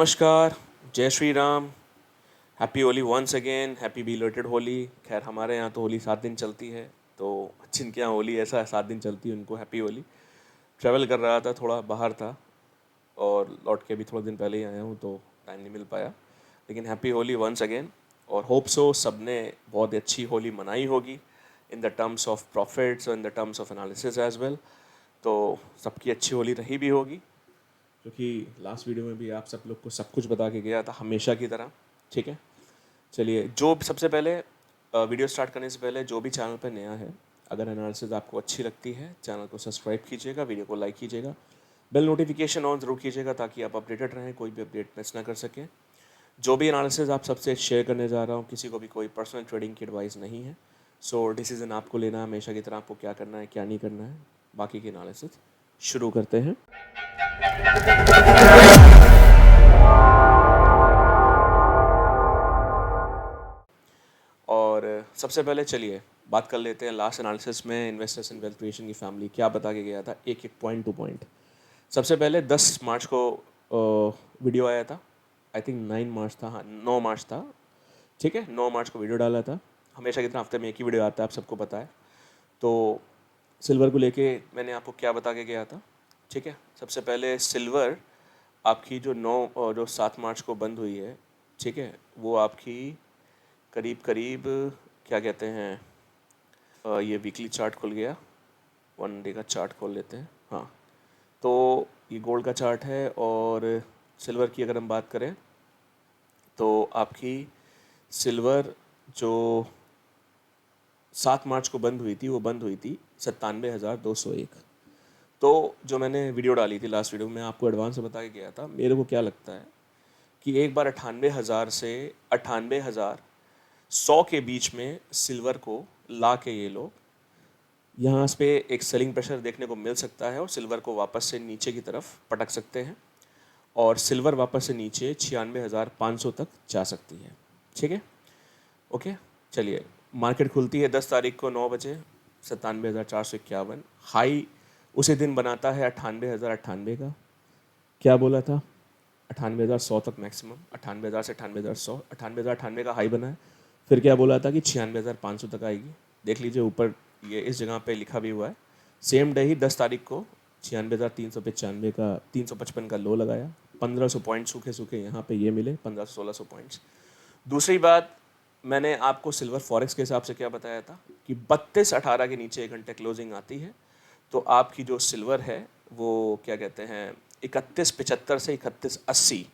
नमस्कार, जय Shri Ram. Happy Holi once again, happy belated Holi. खैर हमारे यहाँ तो होली 7 दिन चलती है, तो जिनके यहाँ होली ऐसा 7 दिन चलती है उनको हैप्पी होली। ट्रैवल कर रहा था, थोड़ा बाहर था और लौट के भी थोड़े दिन पहले ही आया हूँ, तो टाइम नहीं मिल पाया। लेकिन हैप्पी होली वंस अगेन। और होप सो सबने बहुत अच्छी होली मनाई होगी in the terms of profits और in the terms of analysis as well. तो सबकी अच्छी होली रही भी होगी, क्योंकि लास्ट वीडियो में भी आप सब लोग को सब कुछ बता के गया था हमेशा की तरह। ठीक है, चलिए जो सबसे पहले वीडियो स्टार्ट करने से पहले जो भी चैनल पर नया है, अगर एनालिसिस आपको अच्छी लगती है चैनल को सब्सक्राइब कीजिएगा, वीडियो को लाइक कीजिएगा, बेल नोटिफिकेशन ऑन ज़रूर कीजिएगा ताकि आप अपडेटेड रहें, कोई भी अपडेट मिस ना कर सकें। जो भी एनालिसिस आप सबसे शेयर करने जा रहा हूँ, किसी को भी कोई पर्सनल ट्रेडिंग की एडवाइस नहीं है। सो डिसीजन आपको लेना है हमेशा की तरह, आपको क्या करना है क्या नहीं करना है। बाकी की एनालिसिस शुरू करते हैं। और सबसे पहले चलिए बात कर लेते हैं लास्ट एनालिसिस में इन्वेस्टर्स इन वेल्थ क्रिएशन की फैमिली क्या बता के गया था, एक एक पॉइंट टू पॉइंट। सबसे पहले 10 मार्च को वीडियो आया था। आई थिंक 9 मार्च था, हाँ 9 मार्च था। ठीक है, 9 मार्च को वीडियो डाला था। हमेशा की तरह हफ्ते में एक ही वीडियो आता है, आप सबको पता है। तो सिल्वर को लेके मैंने आपको क्या बता के गया था। ठीक है, सबसे पहले सिल्वर आपकी जो 7 मार्च को बंद हुई है, ठीक है, वो आपकी करीब करीब क्या कहते हैं, ये वीकली चार्ट खुल गया, 1 डे का चार्ट खोल लेते हैं। हाँ, तो ये गोल्ड का चार्ट है। और सिल्वर की अगर हम बात करें तो आपकी सिल्वर जो 7 मार्च को बंद हुई थी, वो बंद हुई थी 97,201। तो जो मैंने वीडियो डाली थी लास्ट वीडियो में, आपको एडवांस में बता के गया था, मेरे को क्या लगता है कि एक बार 98,000 से 98,100 के बीच में सिल्वर को ला के ये लोग यहाँ पे एक सेलिंग प्रेशर देखने को मिल सकता है और सिल्वर को वापस से नीचे की तरफ पटक सकते हैं और सिल्वर वापस से नीचे 96,500 तक जा सकती है। ठीक है, ओके। चलिए, मार्केट खुलती है 10 तारीख को 9 बजे, 97,451। हाई उसी दिन बनाता है 98,098 का। क्या बोला था, 98,100 तक मैक्सिमम, 98,000 से 98,100, 98,098 का हाई बना है। फिर क्या बोला था कि 96,500 तक आएगी। देख लीजिए ऊपर ये इस जगह पे लिखा भी हुआ है। सेम डे ही 10 तारीख को 96,395 का 355 का लो लगाया। 1,500 पॉइंट सूखे सूखे यहाँ पे ये मिले, 1,500-1,600 पॉइंट्स। दूसरी बात, मैंने आपको सिल्वर फॉरेक्स के हिसाब से क्या बताया था कि 32.18 के नीचे 1 घंटे क्लोजिंग आती है तो आपकी जो सिल्वर है वो क्या कहते हैं 31.75 से 31.80,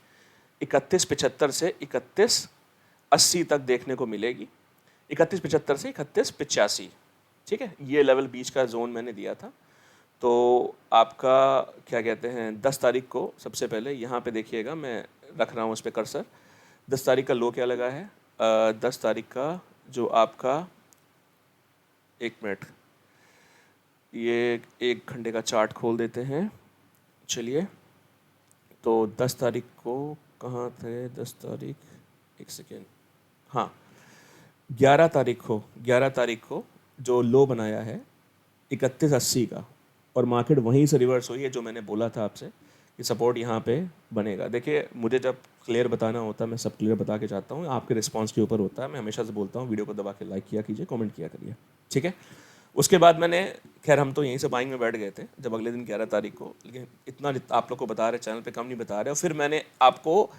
31.75 से 31.80 तक देखने को मिलेगी। 31.75 से 31.85, ठीक है, ये लेवल बीच का जोन मैंने दिया था। तो आपका क्या कहते हैं 10 तारीख को सबसे पहले यहाँ पे देखिएगा, मैं रख रहा हूँ उस पर कर्सर। 10 तारीख का लो क्या लगा है, 10 तारीख का जो आपका, एक मिनट, ये 1 घंटे का चार्ट खोल देते हैं। चलिए, तो 10 तारीख को कहाँ थे, 10 तारीख, एक सेकेंड, हाँ 11 तारीख को जो लो बनाया है 31.80 का, और मार्केट वहीं से रिवर्स हुई है जो मैंने बोला था आपसे कि सपोर्ट यहाँ पे बनेगा। देखिए मुझे जब क्लियर बताना होता है मैं सब क्लियर बता के चाहता हूँ, आपके रिस्पांस के ऊपर होता है। मैं हमेशा से बोलता हूँ वीडियो को दबा के लाइक किया कीजिए, कमेंट किया करिए, ठीक है। उसके बाद मैंने, खैर हम तो यहीं से बाइंग में बैठ गए थे जब अगले दिन 11 तारीख को, लेकिन इतना आप लोग को बता रहे चैनल पे कम नहीं बता रहे। और फिर मैंने आपको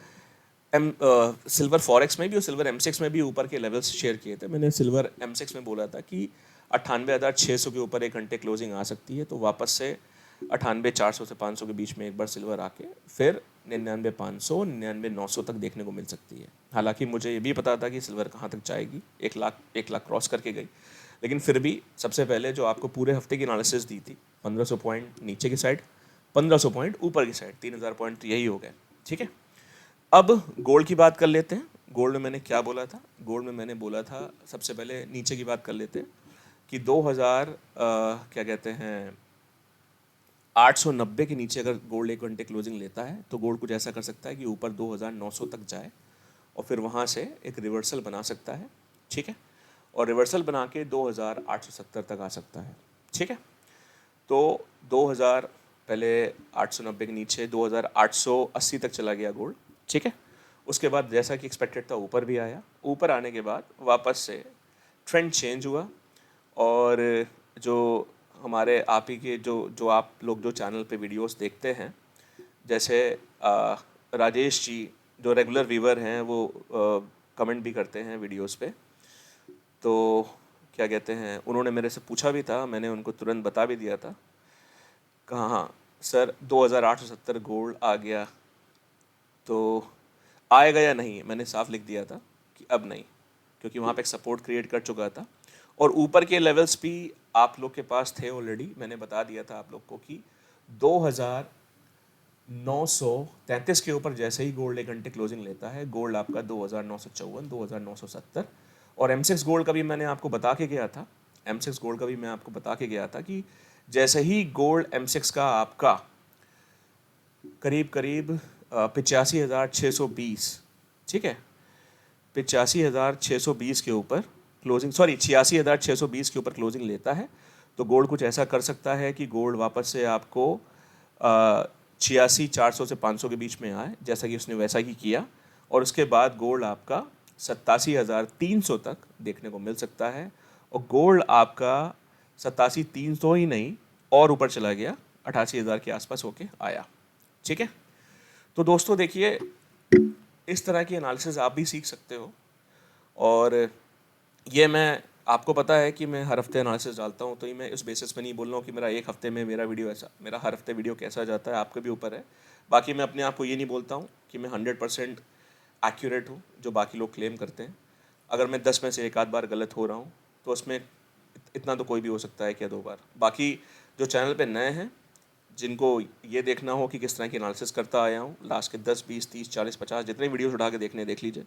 सिल्वर फॉरेक्स में भी और सिल्वर M6 में भी ऊपर के लेवल्स शेयर किए थे। मैंने सिल्वर M6 में बोला था कि 98,600 के ऊपर 1 घंटे क्लोजिंग आ सकती है, तो वापस से 98,400 से 500 के बीच में एक बार सिल्वर आके फिर 99,500 99,900 तक देखने को मिल सकती है। हालांकि मुझे ये भी पता था कि सिल्वर कहाँ तक जाएगी, 1 लाख क्रॉस करके गई, लेकिन फिर भी सबसे पहले जो आपको पूरे हफ्ते की एनालिसिस दी थी, 1,500 पॉइंट नीचे की साइड, 1,500 पॉइंट ऊपर की साइड, 3,000 पॉइंट तो यही हो गए, ठीक है। अब गोल्ड की बात कर लेते हैं। गोल्ड में मैंने क्या बोला था, गोल्ड में मैंने बोला था सबसे पहले नीचे की बात कर लेते हैं कि 2000 क्या कहते हैं 890 के नीचे अगर गोल्ड 1 घंटे क्लोजिंग लेता है तो गोल्ड कुछ ऐसा कर सकता है कि ऊपर 2,900 तक जाए और फिर वहाँ से एक रिवर्सल बना सकता है, ठीक है, और रिवर्सल बना के 2,870 तक आ सकता है, ठीक है। तो 2000 पहले 890 के नीचे 2,880 तक चला गया गोल्ड, ठीक है। उसके बाद जैसा कि एक्सपेक्टेड था ऊपर भी आया, ऊपर आने के बाद वापस से ट्रेंड चेंज हुआ और जो हमारे आप ही के जो जो आप लोग जो चैनल पे वीडियोस देखते हैं, जैसे राजेश जी जो रेगुलर व्यूवर हैं वो कमेंट भी करते हैं वीडियोस पे, तो क्या कहते हैं, उन्होंने मेरे से पूछा भी था, मैंने उनको तुरंत बता भी दिया था, कहा हाँ सर 2870 गोल्ड आ गया, तो आएगा या नहीं, मैंने साफ लिख दिया था कि अब नहीं, क्योंकि वहाँ पे एक सपोर्ट क्रिएट कर चुका था और ऊपर के लेवल्स भी आप लोग के पास थे ऑलरेडी। मैंने बता दिया था आप लोग को कि 2933 के ऊपर जैसे ही गोल्ड 1 घंटे क्लोजिंग लेता है, गोल्ड आपका 2954, 2970, और M6 गोल्ड का भी मैंने आपको बता के गया था, M6 गोल्ड का भी मैं आपको बता के गया था कि जैसे ही गोल्ड M6 का आपका करीब करीब 85,620, ठीक है, 85,620 के ऊपर क्लोजिंग, सॉरी 86,620 के ऊपर क्लोजिंग लेता है, तो गोल्ड कुछ ऐसा कर सकता है कि गोल्ड वापस से आपको 86,400 से 500 के बीच में आए, जैसा कि उसने वैसा ही किया, और उसके बाद गोल्ड आपका 87,300 तक देखने को मिल सकता है, और गोल्ड आपका 87,300 ही नहीं और ऊपर चला गया, 88,000 के आसपास होके आया। ठीक है, तो दोस्तों देखिए, इस तरह की एनालिसिस आप भी सीख सकते हो, और ये मैं आपको पता है कि मैं हर हफ्ते एनालिसिस डालता हूँ, तो ये मैं इस बेसिस पे नहीं बोल रहा हूँ कि मेरा एक हफ्ते में मेरा वीडियो ऐसा, मेरा हर हफ्ते वीडियो कैसा जाता है आपके भी ऊपर है। बाकी मैं अपने आप को ये नहीं बोलता हूँ कि मैं 100% एक्यूरेट हूँ, जो बाकी लोग क्लेम करते हैं। अगर मैं 10 में से एक आध बार गलत हो रहा हूँ तो उसमें इतना तो कोई भी हो सकता है कि 2 बार। बाकी जो चैनल पे नए हैं, जिनको ये देखना हो कि किस तरह की एनालिसिस करता आया हूँ, लास्ट के 10, 20, 30, 40, 50 जितने वीडियोस उठा के देखने देख लीजिए,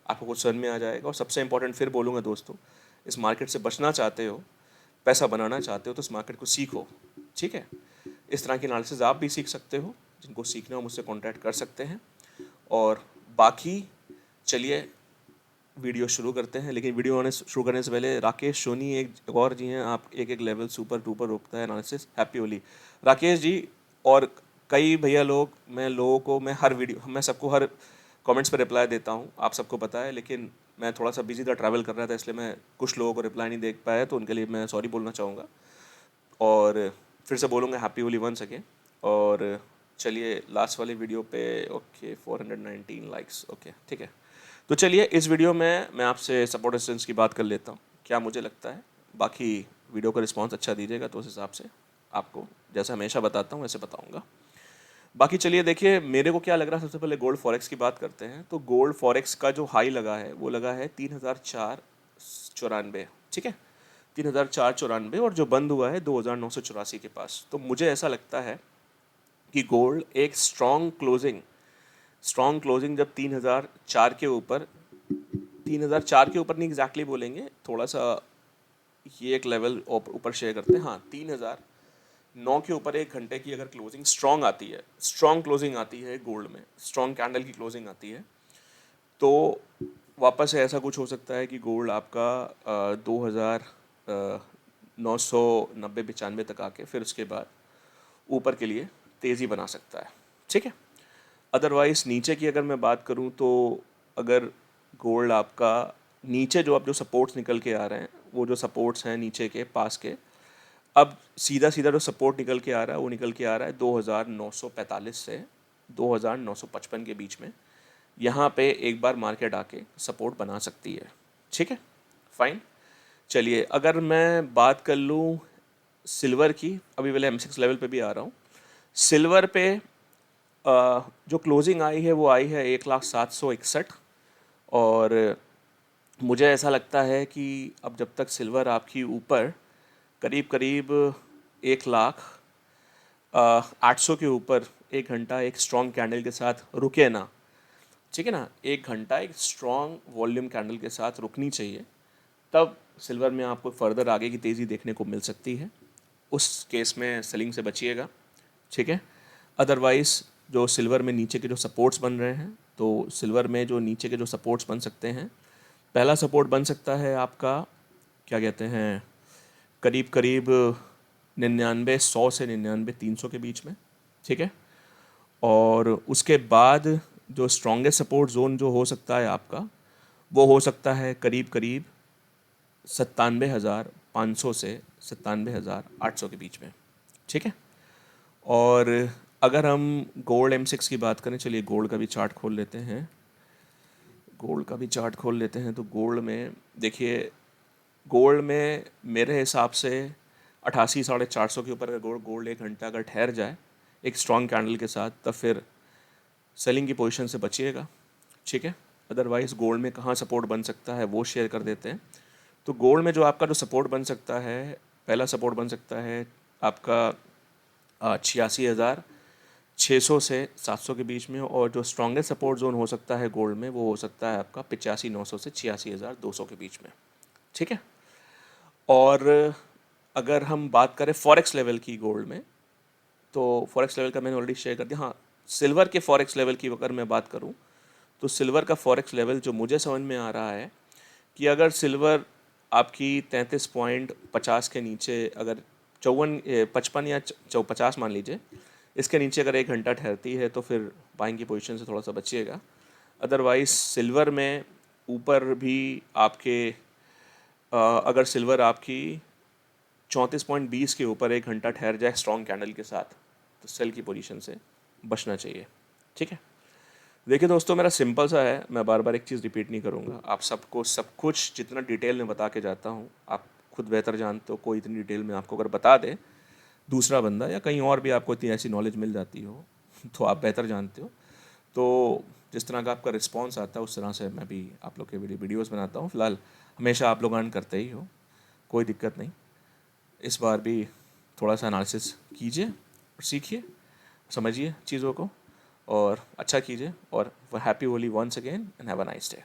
आपको कुछ समझ में आ जाएगा। और सबसे इंपॉर्टेंट फिर बोलूँगा दोस्तों, इस मार्केट से बचना चाहते हो, पैसा बनाना चाहते हो, तो इस मार्केट को सीखो। ठीक है, इस तरह की एनालिसिस आप भी सीख सकते हो, जिनको सीखना हो मुझसे कॉन्टैक्ट कर सकते हैं। और बाकी चलिए वीडियो शुरू करते हैं, लेकिन वीडियो शुरू करने से पहले राकेश सोनी एक और जी हैं, आप एक लेवल सुपर डुपर रोकता है एनालिसिस, हैप्पी होली राकेश जी। और कई भैया लोग, मैं हर वीडियो, मैं सबको हर कमेंट्स पर रिप्लाई देता हूँ, आप सबको पता है, लेकिन मैं थोड़ा सा बिजी था, ट्रैवल कर रहा था, इसलिए मैं कुछ लोगों को रिप्लाई नहीं दे पाया, तो उनके लिए मैं सॉरी बोलना चाहूँगा, और फिर से बोलूँगा हैप्पी होली वंस अगेन। और चलिए लास्ट वाले वीडियो पे, ओके 419 लाइक्स, ओके ठीक है। तो चलिए इस वीडियो में मैं आपसे सपोर्ट डिस्टेंस की बात कर लेता हूँ, क्या मुझे लगता है। बाकी वीडियो का रिस्पांस अच्छा दीजिएगा तो उस हिसाब से आपको जैसा हमेशा बताता हूँ वैसे बताऊँगा। बाकी चलिए देखिए मेरे को क्या लग रहा है, सबसे पहले गोल्ड फॉरेक्स की बात करते हैं। तो गोल्ड फॉरेक्स का जो हाई लगा है वो लगा है 3,494, ठीक है, 3,494, और जो बंद हुआ है 2,984 के पास। तो मुझे ऐसा लगता है कि गोल्ड एक स्ट्रॉन्ग क्लोजिंग जब 3,004 के ऊपर, 3,004 के ऊपर नहीं एग्जैक्टली बोलेंगे, थोड़ा सा ये एक लेवल ऊपर शेयर करते हैं, हाँ 3,009 के ऊपर 1 घंटे की अगर क्लोजिंग स्ट्रॉन्ग आती है, स्ट्रॉन्ग क्लोजिंग आती है गोल्ड में, स्ट्रॉन्ग कैंडल की क्लोजिंग आती है, तो वापस से ऐसा कुछ हो सकता है कि गोल्ड आपका 2,990-95 तक आके फिर उसके बाद ऊपर के लिए तेज़ी बना सकता है। ठीक है, अदरवाइज़ नीचे की अगर मैं बात करूं, तो अगर गोल्ड आपका नीचे जो अब जो सपोर्ट्स निकल के आ रहे हैं, वो जो सपोर्ट्स हैं नीचे के पास के, अब सीधा सीधा जो सपोर्ट निकल के आ रहा है वो निकल के आ रहा है 2,945 से 2,955 के बीच में। यहाँ पे एक बार मार्केट आके सपोर्ट बना सकती है। ठीक है, फाइन। चलिए अगर मैं बात कर लूँ सिल्वर की, अभी पहले M6 लेवल पे भी आ रहा हूँ। सिल्वर पे जो क्लोजिंग आई है वो आई है 1,07,61, और मुझे ऐसा लगता है कि अब जब तक सिल्वर आपकी ऊपर करीब करीब 1,08,000 के ऊपर 1 घंटा एक स्ट्रॉन्ग कैंडल के साथ रुके ना, ठीक है ना, 1 घंटा एक स्ट्रॉन्ग वॉल्यूम कैंडल के साथ रुकनी चाहिए, तब सिल्वर में आपको फर्दर आगे की तेज़ी देखने को मिल सकती है। उस केस में सेलिंग से बचिएगा। ठीक है, अदरवाइज़ जो सिल्वर में नीचे के जो सपोर्ट्स बन रहे हैं, तो सिल्वर में जो नीचे के जो सपोर्ट्स बन सकते हैं, पहला सपोर्ट बन सकता है आपका, क्या कहते हैं, करीब करीब 99,100 से 99,300 के बीच में। ठीक है, और उसके बाद जो स्ट्रॉन्गेस्ट सपोर्ट जोन जो हो सकता है आपका, वो हो सकता है करीब करीब 97,500 से 97,800 के बीच में। ठीक है। और अगर हम गोल्ड M6 की बात करें, चलिए गोल्ड का भी चार्ट खोल लेते हैं। गोल्ड का भी चार्ट खोल लेते हैं तो गोल्ड में देखिए, गोल्ड में मेरे हिसाब से 88,450 के ऊपर अगर गोल्ड गोल्ड 1 घंटा अगर ठहर जाए एक स्ट्रॉन्ग कैंडल के साथ, तब फिर सेलिंग की पोजीशन से बचिएगा। ठीक है। अदरवाइज़ गोल्ड में कहाँ सपोर्ट बन सकता है वो शेयर कर देते हैं। तो गोल्ड में जो आपका जो सपोर्ट बन सकता है, पहला सपोर्ट बन सकता है आपका 86,600 से 700 के बीच में, और जो स्ट्रॉन्गेस्ट सपोर्ट जोन हो सकता है गोल्ड में वो हो सकता है आपका 85,900 से 86,200 के बीच में। ठीक है। और अगर हम बात करें फॉरेक्स लेवल की गोल्ड में, तो फॉरेक्स लेवल का मैंने ऑलरेडी शेयर कर दिया। हाँ, सिल्वर के फॉरेक्स लेवल की अगर मैं बात करूँ, तो सिल्वर का फॉरेक्स लेवल जो मुझे समझ में आ रहा है कि अगर सिल्वर आपकी 33.50 के नीचे, अगर 55 या 50 मान लीजिए, इसके नीचे अगर 1 घंटा ठहरती है तो फिर बाइंग की पोजीशन से थोड़ा सा बचिएगा। अदरवाइज सिल्वर में ऊपर भी आपके अगर सिल्वर आपकी 34.20 के ऊपर 1 घंटा ठहर जाए स्ट्रॉन्ग कैंडल के साथ, तो सेल की पोजीशन से बचना चाहिए। ठीक है। देखिए दोस्तों, मेरा सिंपल सा है, मैं बार बार एक चीज़ रिपीट नहीं करूँगा। आप सबको सब कुछ जितना डिटेल में बता के जाता हूँ, आप खुद बेहतर जानते हो। कोई इतनी डिटेल में आपको अगर बता दे दूसरा बंदा, या कहीं और भी आपको इतनी ऐसी नॉलेज मिल जाती हो तो आप बेहतर जानते हो। तो जिस तरह का आपका रिस्पॉन्स आता है उस तरह से मैं भी आप लोग के वीडियोज़ बनाता हूँ। फ़िलहाल हमेशा आप लोग अर्न करते ही हो, कोई दिक्कत नहीं। इस बार भी थोड़ा सा एनालिसिस कीजिए और सीखिए, समझिए चीज़ों को और अच्छा कीजिए। और happy Holi once again and have a nice day.